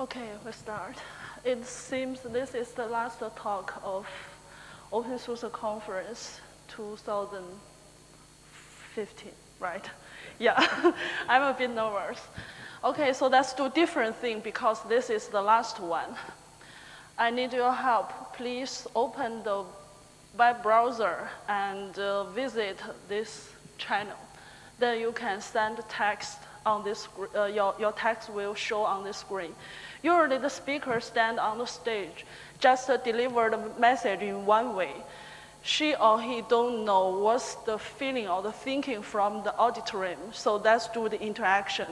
Okay, we start. It seems this is the last talk of openSUSE conference 2015, right? Yeah, I'm a bit nervous. Okay, so let's do different thing because this is the last one. I need your help. Please open the web browser and visit this channel. Then you can send text on this, your text will show on the screen. Usually the speaker stand on the stage, just deliver the message in one way. She or he don't know what's the feeling or the thinking from the auditorium, so let's do the interaction.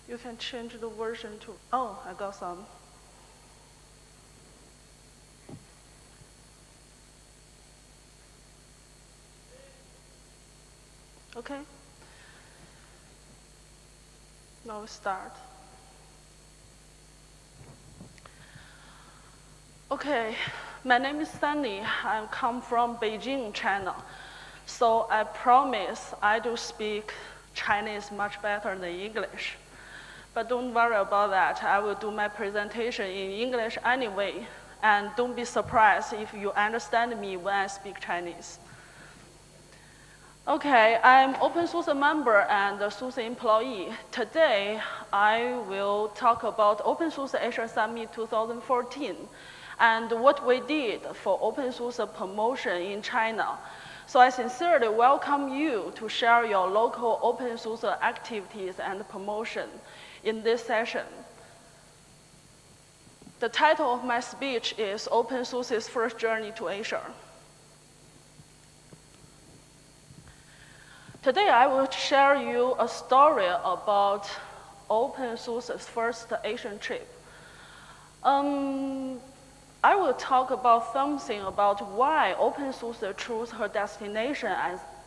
You can change the version to, oh, I got some. Okay. Now we start. Okay, my name is Sunny. I come from Beijing, China. So I promise I do speak Chinese much better than English. But don't worry about that. I will do my presentation in English anyway. And don't be surprised if you understand me when I speak Chinese. Okay, I'm openSUSE member and a SUSE employee. Today, I will talk about openSUSE.Asia Summit 2014 and what we did for openSUSE promotion in China. So I sincerely welcome you to share your local openSUSE activities and promotion in this session. The title of my speech is openSUSE's First Journey to Asia. Today I will share you a story about openSUSE's first Asian trip. I will talk about something about why openSUSE chose her destination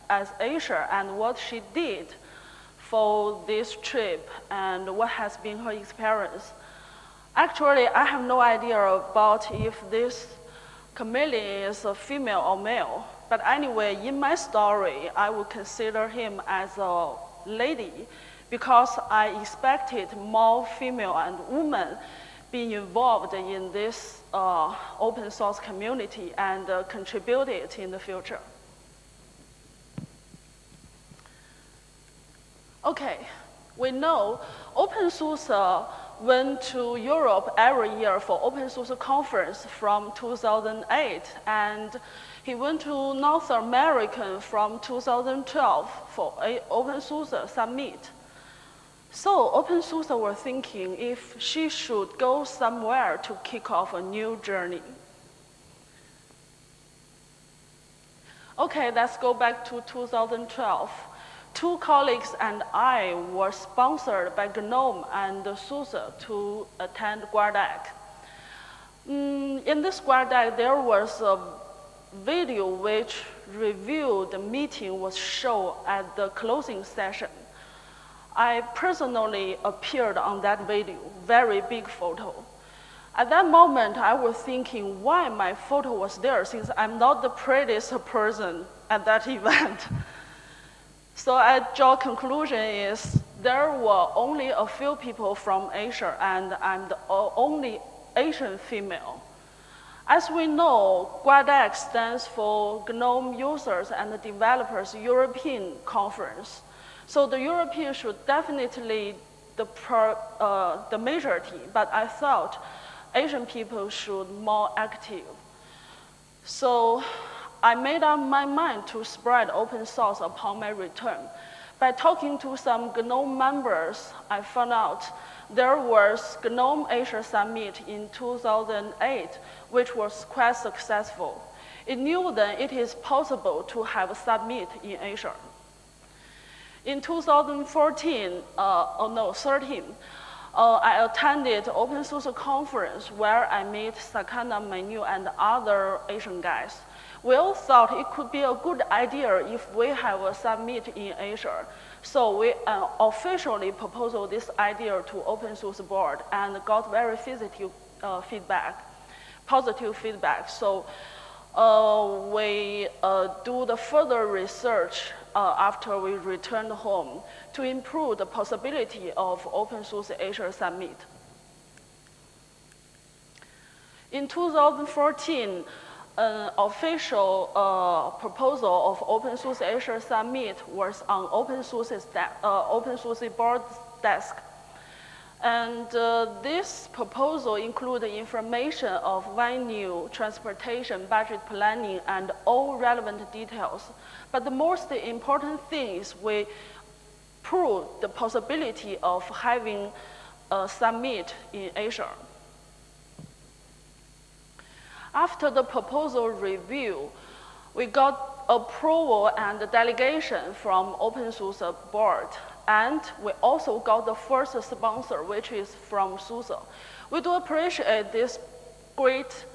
as Asia and what she did for this trip and what has been her experience. Actually, I have no idea about if this chameleon is a female or male. But anyway, in my story, I would consider him as a lady because I expected more female and women being involved in this open source community and contributed in the future. Okay, we know openSUSE went to Europe every year for openSUSE conference from 2008, and he went to North America from 2012 for a openSUSE summit. So openSUSE were thinking if she should go somewhere to kick off a new journey. Okay, let's go back to 2012. Two colleagues and I were sponsored by GNOME and SUSE to attend GuardDeck. In this GuardDeck, there was a video which reviewed the meeting was shown at the closing session. I personally appeared on that video, very big photo. At that moment, I was thinking why my photo was there since I'm not the prettiest person at that event. So I draw conclusion is there were only a few people from Asia and I'm the only Asian female. As we know, GuardDeck stands for GNOME Users and Developers European Conference. So the European should definitely the majority, but I thought Asian people should more active. So I made up my mind to spread open source upon my return. By talking to some GNOME members, I found out there was GNOME Asia Summit in 2008, which was quite successful. It knew that it is possible to have a summit in Asia. In 2013, I attended openSUSE conference where I met Sakana, Menu, and other Asian guys. We all thought it could be a good idea if we have a summit in Asia. So we officially proposed this idea to openSUSE board and got very positive feedback. So we do the further research after we returned home to improve the possibility of openSUSE.Asia Summit. In 2014, an official proposal of openSUSE.Asia Summit was on openSUSE board's desk. And this proposal included information of venue, transportation, budget planning, and all relevant details. But the most important thing is we proved the possibility of having a summit in Asia. After the proposal review, we got approval and delegation from openSUSE board. And we also got the first sponsor, which is from SUSE. We do appreciate this great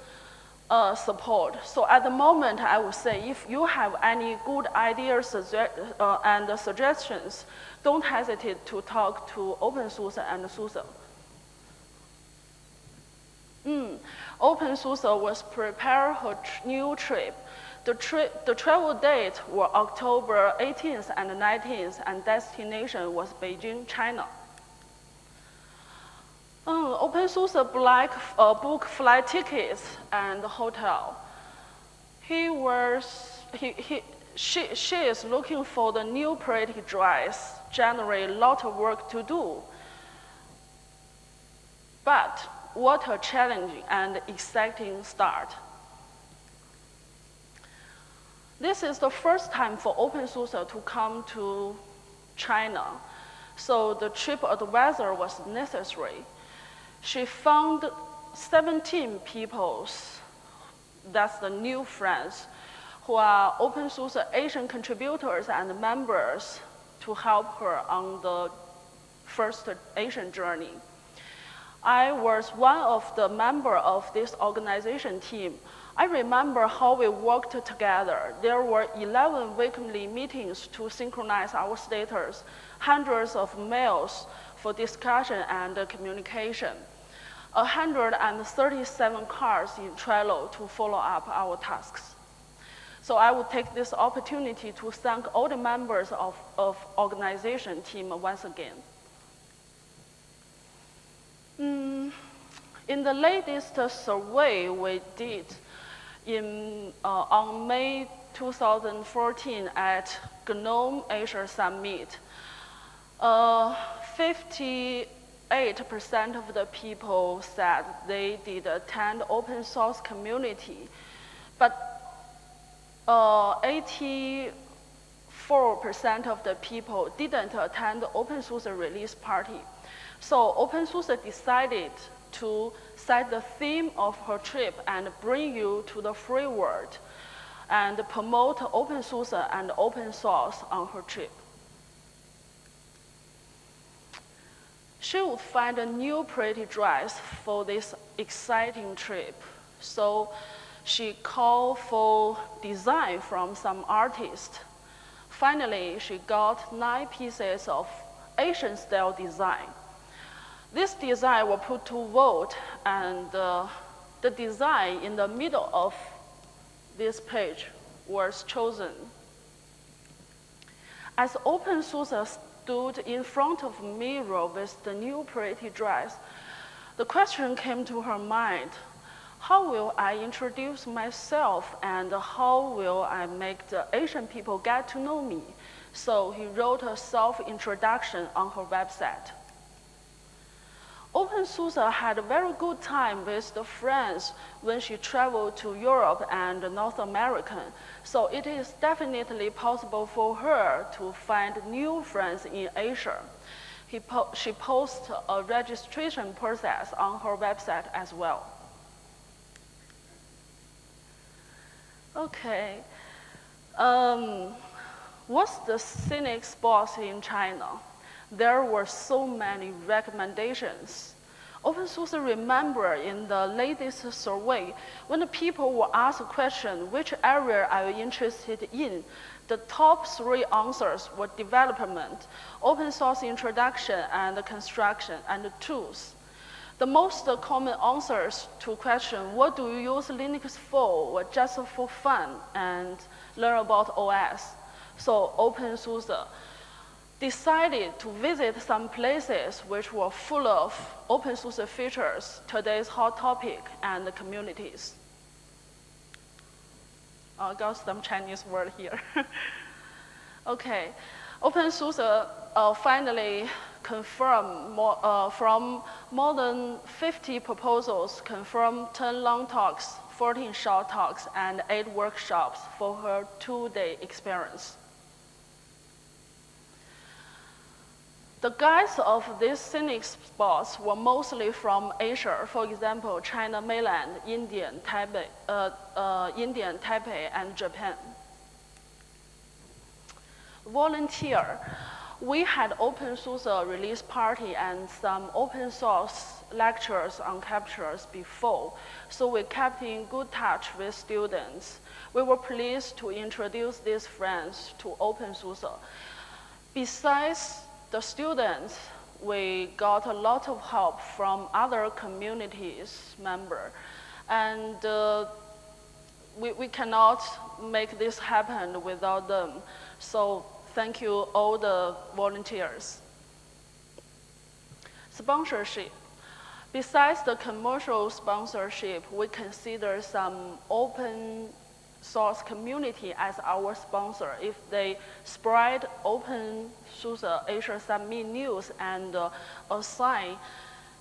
support. So at the moment, I would say if you have any good ideas and suggestions, don't hesitate to talk to openSUSE and SUSE. openSUSE was preparing her new trip. The travel date were October 18th and 19th, and destination was Beijing, China. openSUSE booked flight tickets and hotel. She is looking for the new pretty dress, generate a lot of work to do. But what a challenging and exciting start. This is the first time for openSUSE to come to China, so the trip advisor was necessary. She found 17 people, that's the new friends, who are openSUSE Asian contributors and members to help her on the first Asian journey. I was one of the members of this organization team. I remember how we worked together. There were 11 weekly meetings to synchronize our status, hundreds of mails for discussion and communication, 137 cards in Trello to follow up our tasks. So I would take this opportunity to thank all the members of organization team once again. In the latest survey we did on May 2014 at GNOME Asia Summit, 58% of the people said they did attend open source community, but 84% of the people didn't attend the openSUSE release party. So openSUSE decided to set the theme of her trip and bring you to the free world and promote openSUSE and open source on her trip. She would find a new pretty dress for this exciting trip. So she called for design from some artist. Finally, she got 9 pieces of Asian style design. This design was put to vote, and the design in the middle of this page was chosen. As openSUSE stood in front of a mirror with the new pretty dress, the question came to her mind: how will I introduce myself, and how will I make the Asian people get to know me? So he wrote a self-introduction on her website. openSUSE had a very good time with the friends when she traveled to Europe and North America, so it is definitely possible for her to find new friends in Asia. She posts a registration process on her website as well. Okay, what's the scenic spots in China? there were so many recommendations. openSUSE remember in the latest survey, when the people were asked a question, which area are you interested in? The top 3 answers were development, open source introduction, and construction, and tools. The most common answers to question, what do you use Linux for, were just for fun and learn about OS. So openSUSE decided to visit some places which were full of openSUSE features, today's hot topic, and communities. I got some Chinese word here. Okay, openSUSE finally confirmed from more than 50 proposals, confirmed 10 long talks, 14 short talks, and 8 workshops for her 2-day experience. The guides of these scenic spots were mostly from Asia, for example, China mainland, Indian, Taipei, and Japan. Volunteer. We had openSUSE release party and some open source lectures on captures before, so we kept in good touch with students. We were pleased to introduce these friends to openSUSE. Besides the students, we got a lot of help from other communities members, and we cannot make this happen without them. So thank you all the volunteers. Sponsorship. Besides the commercial sponsorship, we consider some open source community as our sponsor if they spread openSUSE.Asia Summit news and assign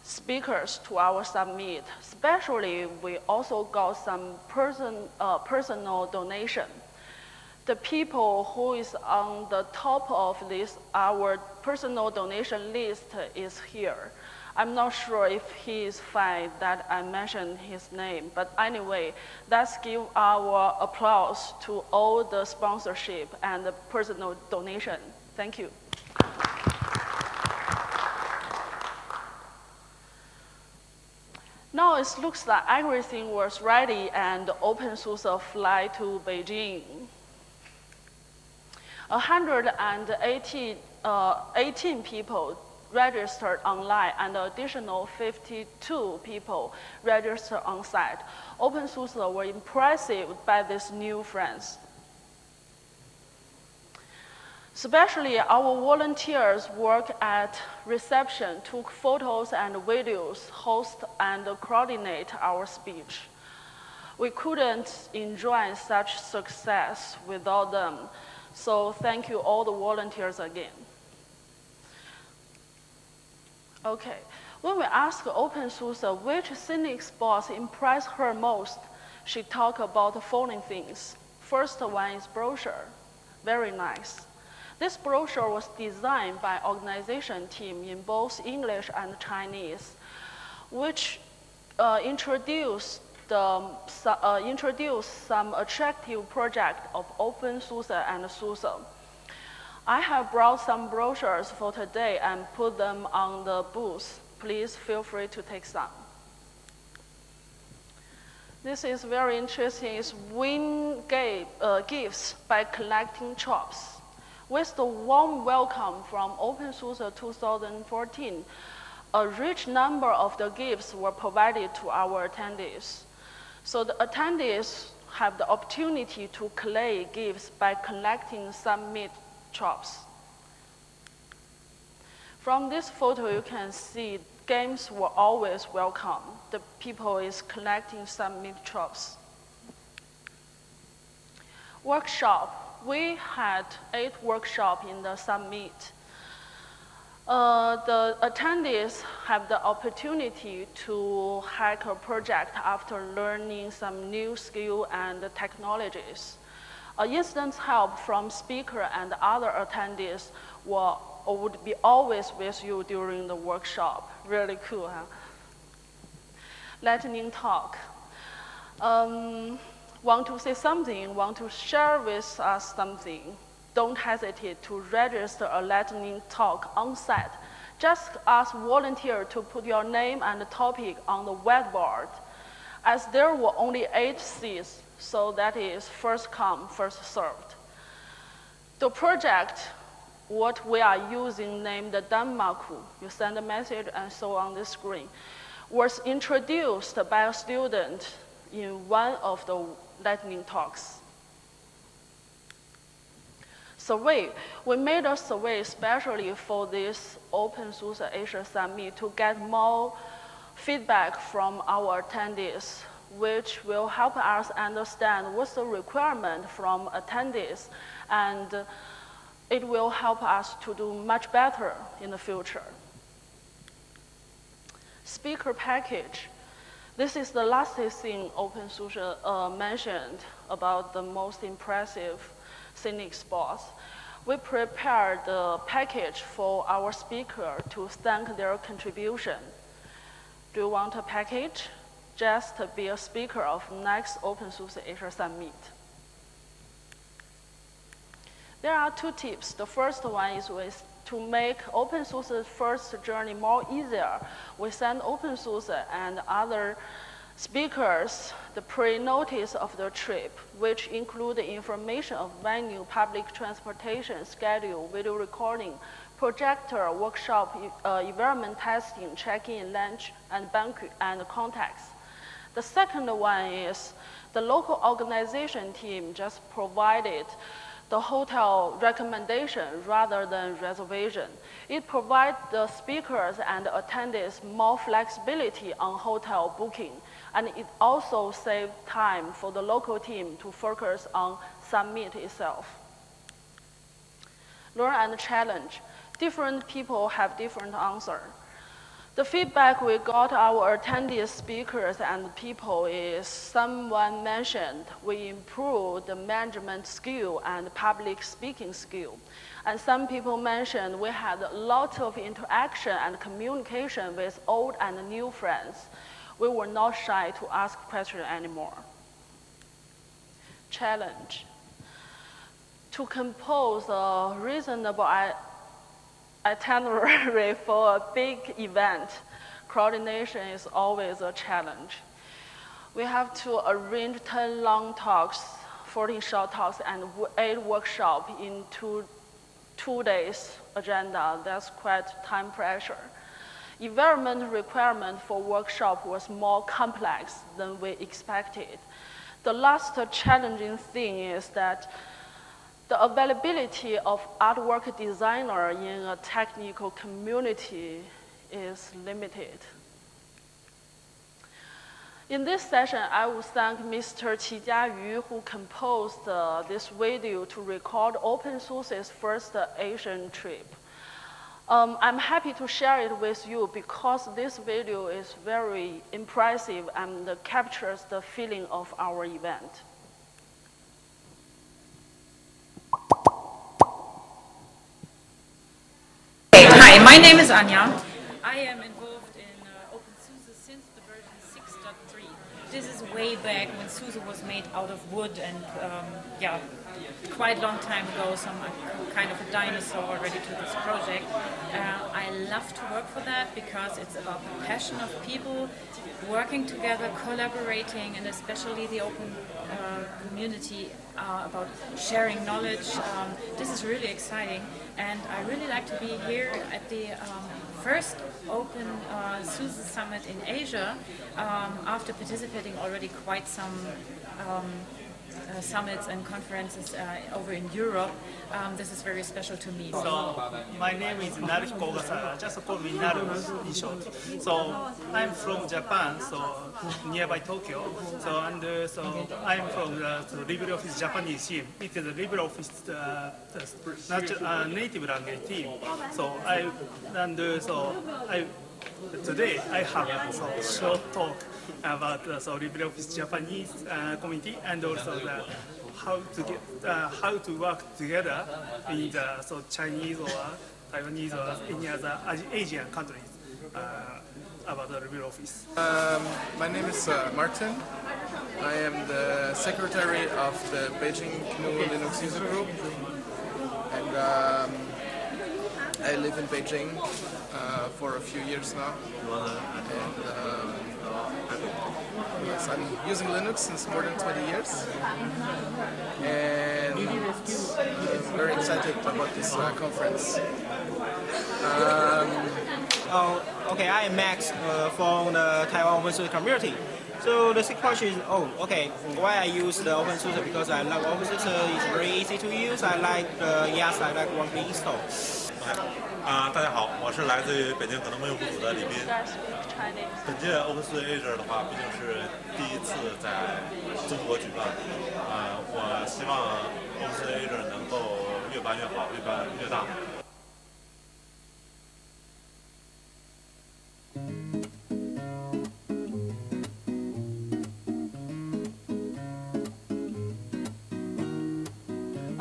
speakers to our summit. Especially, we also got some personal donation. The people who is on the top of this, our personal donation list is here. I'm not sure if he is fine that I mentioned his name, but anyway, let's give our applause to all the sponsorship and the personal donation. Thank you. Now it looks like everything was ready and openSUSE fly to Beijing. 118 people registered online and additional 52 people registered on site. openSUSE were impressed by these new friends. Especially our volunteers work at reception, took photos and videos, host and coordinate our speech. We couldn't enjoy such success without them. So thank you all the volunteers again. Okay, when we asked openSUSE which scenic spots impressed her most, she talked about the following things. First one is brochure, very nice. This brochure was designed by organization team in both English and Chinese, which introduced some attractive project of openSUSE and SUSE. I have brought some brochures for today and put them on the booth. Please feel free to take some. This is very interesting. It's win gifts by collecting chops. With the warm welcome from openSUSE 2014, a rich number of the gifts were provided to our attendees. So the attendees have the opportunity to collect gifts by collecting some meat chops. From this photo, you can see games were always welcome. The people is collecting some meat chops. Workshop. We had 8 workshops in the summit. The attendees have the opportunity to hack a project after learning some new skill and technologies. Instant help from speaker and other attendees would be always with you during the workshop. Really cool, huh? Lightning talk. Want to say something, want to share with us something. don't hesitate to register a lightning talk on site. Just ask volunteer to put your name and topic on the whiteboard. As there were only 8 seats, so that is first come, first served. The project, what we are using named Danmarku, you send a message and so on the screen, was introduced by a student in one of the lightning talks. Survey. We made a survey especially for this openSUSE.Asia Summit to get more feedback from our attendees, which will help us understand what's the requirement from attendees, and it will help us to do much better in the future. Speaker package. This is the last thing openSUSE mentioned about the most impressive scenic spots. We prepared the package for our speaker to thank their contribution. Do you want a package? Just be a speaker of next openSUSE.Asia Summit. There are 2 tips. The first one is to make openSUSE's first journey more easier. We send openSUSE and other speakers the pre-notice of the trip, which include the information of venue, public transportation, schedule, video recording, projector, workshop, environment testing, check-in, lunch, and banquet, and contacts. The second one is the local organization team just provided the hotel recommendation rather than reservation. It provides the speakers and attendees more flexibility on hotel booking, and it also saves time for the local team to focus on summit itself. Learn and challenge. Different people have different answers. The feedback we got our attendees, speakers, and people is someone mentioned we improved the management skill and public speaking skill. And some people mentioned we had lots of interaction and communication with old and new friends. We were not shy to ask questions anymore. Challenge. To compose a reasonable itinerary for a big event, coordination is always a challenge. We have to arrange 10 long talks, 14 short talks, and 8 workshops into 2 days agenda. That's quite time pressure. Environment requirement for workshop was more complex than we expected. The last challenging thing is that the availability of artwork designer in a technical community is limited. In this session, I will thank Mr. Qi Jiayu, who composed this video to record openSUSE's first Asian trip. I'm happy to share it with you because this video is very impressive and captures the feeling of our event. Hi, my name is Anya. I am involved in openSUSE since the version 6.3. This is way back when SUSE was made out of wood and yeah, quite a long time ago, so I'm kind of a dinosaur already to this project. I love to work for that because it's about the passion of people working together, collaborating, and especially the open community about sharing knowledge. This is really exciting, and I really like to be here at the first openSUSE Summit in Asia after participating already quite some summits and conferences over in Europe. This is very special to me. So, my name is Naruhiko Ogasa, just call me Naru in short. So, I'm from Japan, so nearby Tokyo. So, I'm from the LibreOffice Japanese team. It is a LibreOffice native language team. So, today I have a short talk about LibreOffice Japanese community and also how to work together in the Chinese or Taiwanese or any other Asian countries about the LibreOffice. My name is Martin. I am the secretary of the Beijing GNU Linux user group, and I live in Beijing for a few years now. And yes, I'm using Linux since more than 20 years, and I'm very excited about this conference. Okay, I am Max from the Taiwan openSUSE community. So the second question is, why I use the openSUSE? Because I love openSUSE. It's very easy to use. I like I like one install. 大家好，我是来自于北京可能没有部组的李斌。本届 openSUSE.Asia 的话，毕竟是第一次在中国举办，我希望 openSUSE.Asia 能够越办越好，越办越大。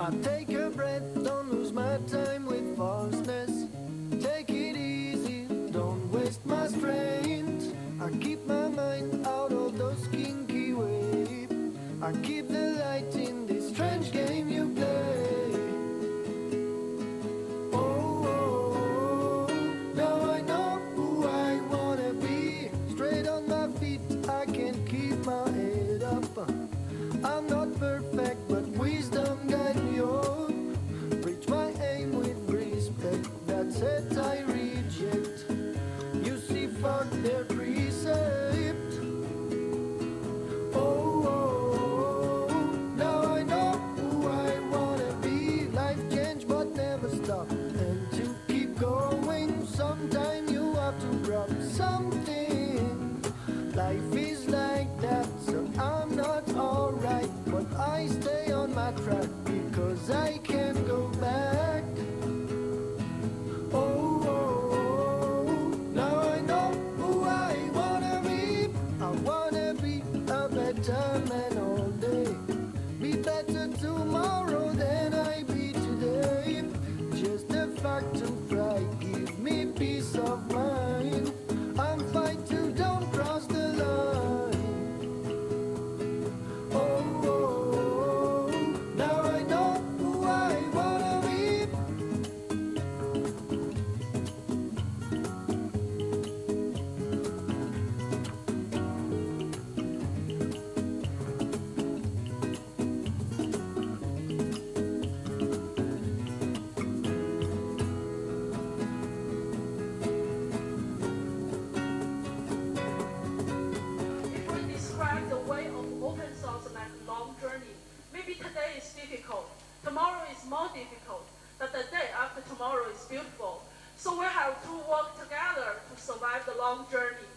I take a breath, don't lose my time with falseness. Take it easy, don't waste my strength. I keep my mind out of those kinky waves. I keep the light in this strange game you play. Oh, now I know who I wanna be. Straight on my feet, I can keep my head up. I'm not perfect, but wisdom guide me on. Reach my aim with respect, that's it I reject. You see for their precept. Oh, now I know who I wanna be. Life change but never stop. And to keep going, sometime you have to drop something. Life is like that, so I'm not alright, but I stay on my track because I can't go back. Oh, now I know who I wanna be. I wanna be a better man all day. Be better tomorrow than I be today. Just the fact to try, give me peace of mind. I'm fine to don't cross the line. Oh, now I know who I wanna be. If we describe the way of open source like a long journey, maybe today is difficult, tomorrow is more difficult, but the day after tomorrow is beautiful. So we have to work together to survive the long journey.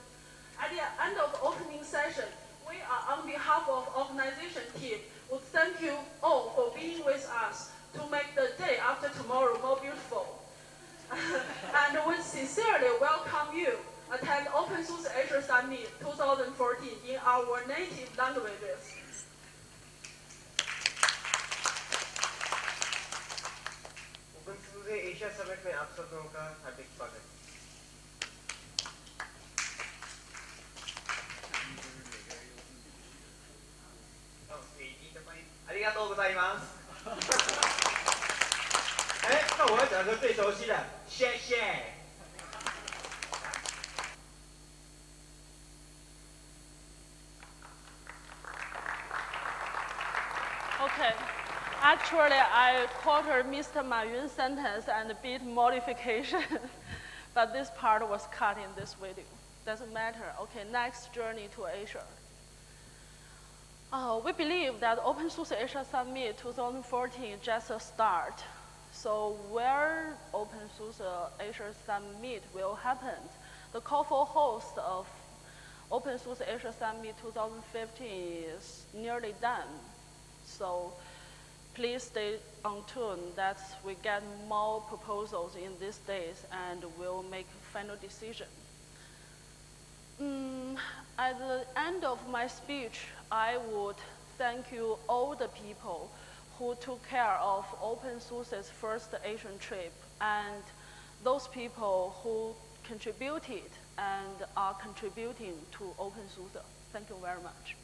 At the end of the opening session, we are on behalf of organization team would thank you all for being with us to make the day after tomorrow more beautiful. And we sincerely welcome you attend openSUSE.Asia Summit 2014 in our native languages. openSUSE.Asia Summit में आप सब लोगों का हार्दिक स्वागत। ありがとうございます。那我要讲个最熟悉的，谢谢。 Okay. Actually, I quoted Mr. Ma Yun's sentence and a bit modification, but this part was cut in this video. Doesn't matter. Okay, next journey to Asia. We believe that openSUSE.Asia Summit 2014 just a start. So where openSUSE.Asia Summit will happen, the call for host of openSUSE.Asia Summit 2015 is nearly done. So please stay on tune that we get more proposals in these days and we'll make final decision. At the end of my speech, I would thank you all the people who took care of openSUSE's first Asian trip and those people who contributed and are contributing to openSUSE. Thank you very much.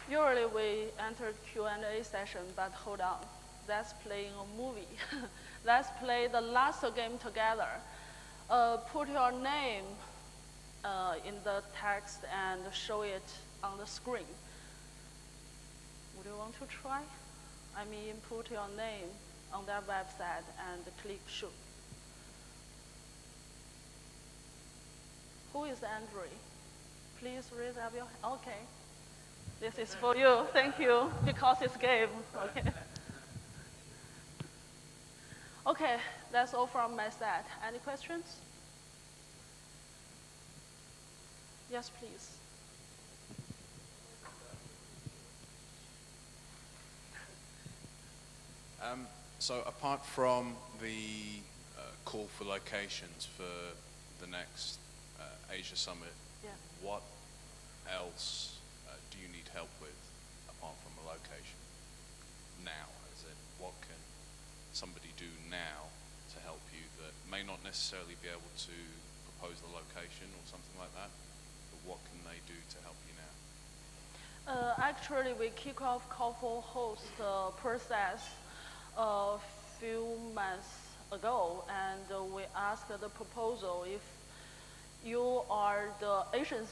Usually we enter Q&A session, but hold on. Let's play a movie. Let's play the last game together. Put your name in the text and show it on the screen. Would you want to try? I mean, put your name on that website and click shoot. Who is Andre? Please raise up your hand. Okay. This is for you. Thank you, because it's game. Okay. Okay, that's all from my side. Any questions? Yes, please. So apart from the call for locations for the next Asia Summit, Yeah. what else do you need help with apart from a location now? As in, what can somebody do now to help you that may not necessarily be able to propose the location or something like that, but what can they do to help you now? Actually, we kick off call for host process a few months ago, and we asked the proposal if you are the Asian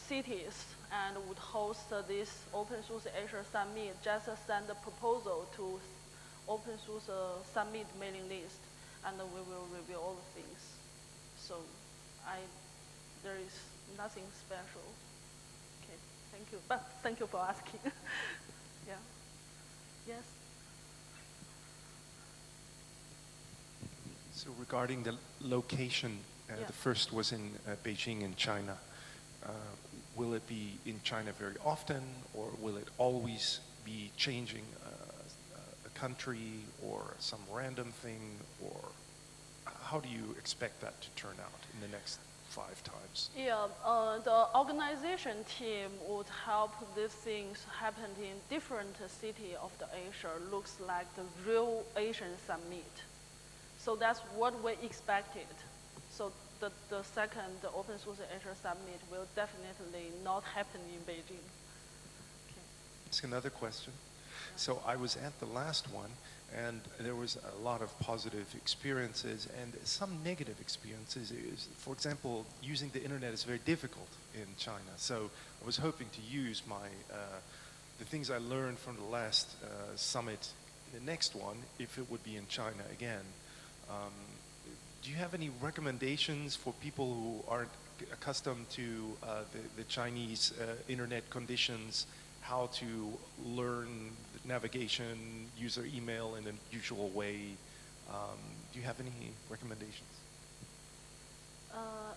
cities and would host this openSUSE.Asia Summit, just send the proposal to openSUSE Summit mailing list, and we will review all the things. So there is nothing special. Okay, thank you. But thank you for asking. Yeah. Yes. So regarding the location, Yeah. the first was in Beijing in China. Will it be in China very often, or will it always be changing a country or some random thing, or how do you expect that to turn out in the next 5 times? Yeah, the organization team would help these things happen in different cities of the Asia. Looks like the real Asian summit. So that's what we expected. So the second openSUSE.Asia Summit will definitely not happen in Beijing. Okay. Ask another question. So I was at the last one, and there was a lot of positive experiences and some negative experiences. For example, using the internet is very difficult in China. So I was hoping to use the things I learned from the last summit in the next one, if it would be in China again. Do you have any recommendations for people who aren't accustomed to the Chinese internet conditions, how to learn navigation, use their email in a usual way? Do you have any recommendations?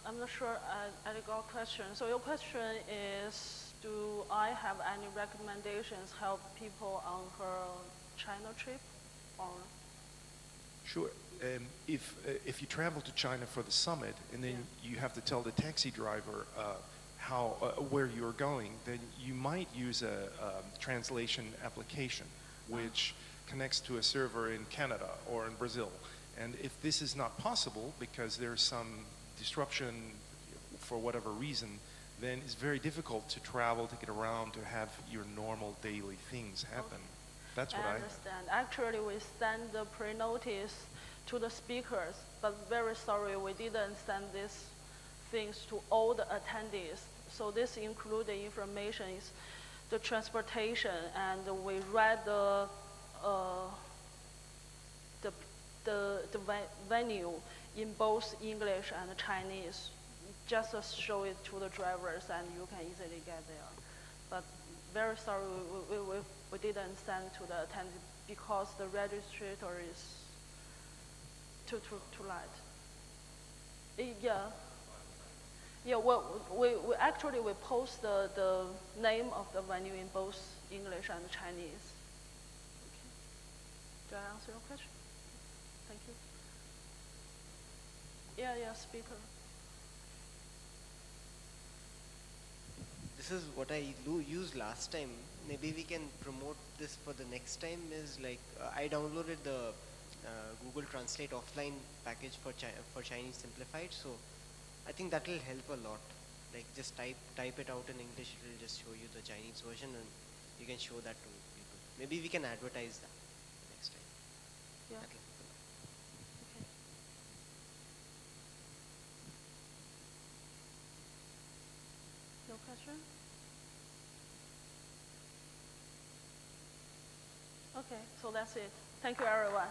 I'm not sure I got your question. So your question is, do I have any recommendations help people on her China trip? Or? Sure. If you travel to China for the summit and then you have to tell the taxi driver where you're going, then you might use a translation application which connects to a server in Canada or in Brazil. And if this is not possible because there's some disruption for whatever reason, then it's very difficult to travel, to get around, to have your normal daily things happen. That's what I understand. Actually, we send the pre-notice to the speakers, but very sorry, we didn't send these things to all the attendees. So this includes the information, is the transportation, and we read the venue in both English and Chinese. Just show it to the drivers, and you can easily get there. But very sorry, we didn't send to the attendees because the registrator is too late. Yeah. Well, we actually post the name of the venue in both English and Chinese. Okay. Did I answer your question? Thank you. Yeah, speaker. This is what I used last time. Maybe we can promote this for the next time. Is like I downloaded the Google Translate offline package for Chinese Simplified. So I think that will help a lot. Like just type it out in English. It will just show you the Chinese version, and you can show that to people. Maybe we can advertise that next time. Yeah. Okay. No question? Okay, so that's it. Thank you, everyone.